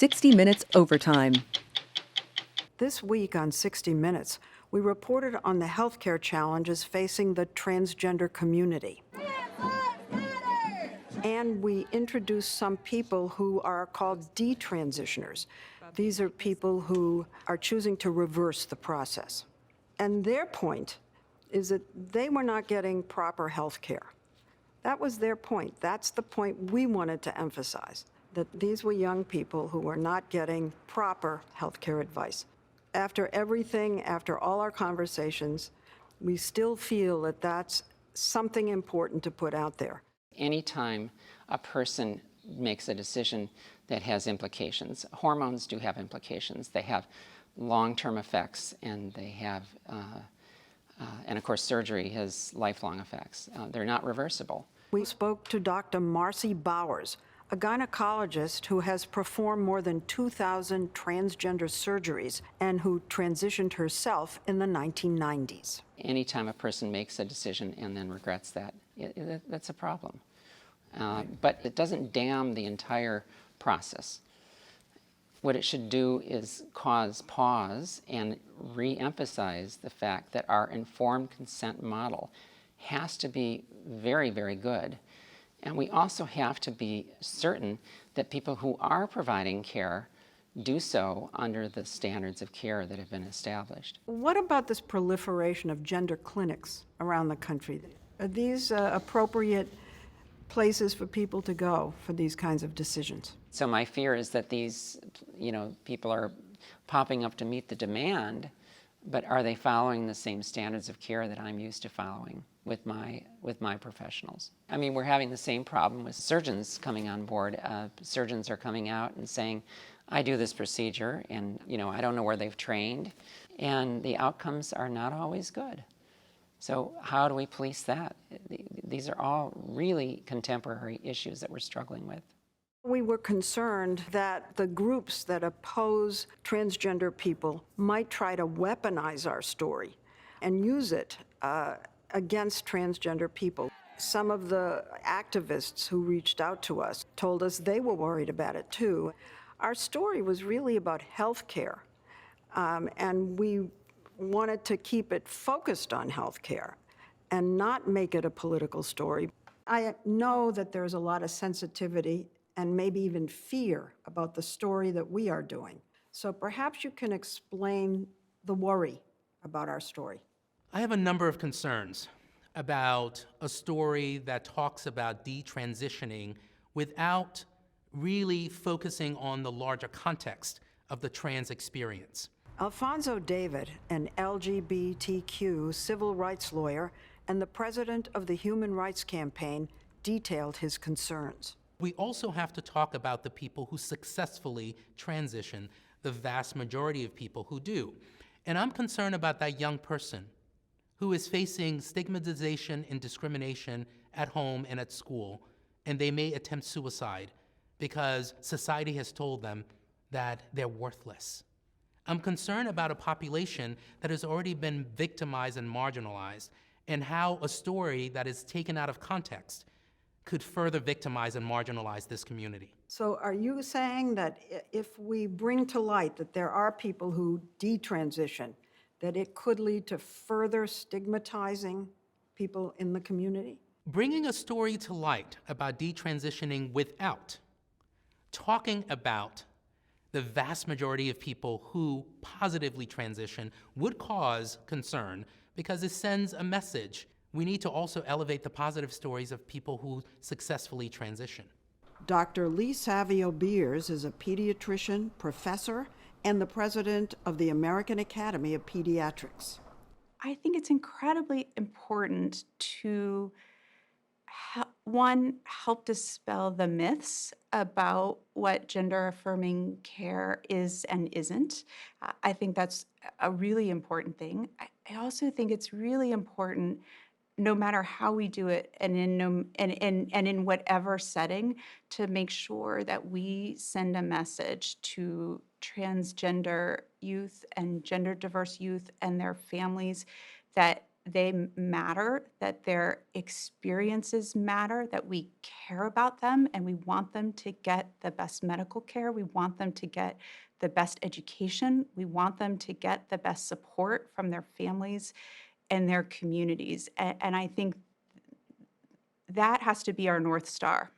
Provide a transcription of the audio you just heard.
60 Minutes Overtime. This week on 60 Minutes, we reported on the healthcare challenges facing the transgender community. And we introduced some people who are called detransitioners. These are people who are choosing to reverse the process. And their point is that they were not getting proper health care. That was their point. That's the point we wanted to emphasize, that these were young people who were not getting proper health care advice. After everything, after all our conversations, we still feel that that's something important to put out there. Anytime a person makes a decision that has implications, hormones do have implications. They have long-term effects, and they have, and of course, surgery has lifelong effects. They're not reversible. We spoke to Dr. Marcy Bowers, a gynecologist who has performed more than 2,000 transgender surgeries and who transitioned herself in the 1990s. Anytime a person makes a decision and then regrets that, that's a problem. But it doesn't damn the entire process. What it should do is cause pause and re-emphasize the fact that our informed consent model has to be very, very good. And we also have to be certain that people who are providing care do so under the standards of care that have been established. What about this proliferation of gender clinics around the country? Are these appropriate places for people to go for these kinds of decisions? So my fear is that these, people are popping up to meet the demand, but are they following the same standards of care that I'm used to following with my professionals? I mean, we're having the same problem with surgeons coming on board. Surgeons are coming out and saying, I do this procedure, and I don't know where they've trained, and the outcomes are not always good. So how do we police that? These are all really contemporary issues that we're struggling with. We were concerned that the groups that oppose transgender people might try to weaponize our story and use it against transgender people. Some of the activists who reached out to us told us they were worried about it too. Our story was really about health care, and we wanted to keep it focused on health care and not make it a political story. I know that there's a lot of sensitivity and maybe even fear about the story that we are doing. So perhaps you can explain the worry about our story. I have a number of concerns about a story that talks about detransitioning without really focusing on the larger context of the trans experience. Alfonso David, an LGBTQ civil rights lawyer and the president of the Human Rights Campaign, detailed his concerns. We also have to talk about the people who successfully transition, the vast majority of people who do. And I'm concerned about that young person who is facing stigmatization and discrimination at home and at school, and they may attempt suicide because society has told them that they're worthless. I'm concerned about a population that has already been victimized and marginalized, and how a story that is taken out of context could further victimize and marginalize this community. So are you saying that if we bring to light that there are people who detransition, that it could lead to further stigmatizing people in the community? Bringing a story to light about detransitioning without talking about the vast majority of people who positively transition would cause concern, because it sends a message. We need to also elevate the positive stories of people who successfully transition. Dr. Lee Savio Beers is a pediatrician, professor, and the president of the American Academy of Pediatrics. I think it's incredibly important to, help dispel the myths about what gender-affirming care is and isn't. I think that's a really important thing. I also think it's really important, no matter how we do it and in whatever setting, to make sure that we send a message to transgender youth and gender diverse youth and their families that they matter, that their experiences matter, that we care about them, and we want them to get the best medical care. We want them to get the best education. We want them to get the best support from their families and their communities. And I think that has to be our North Star.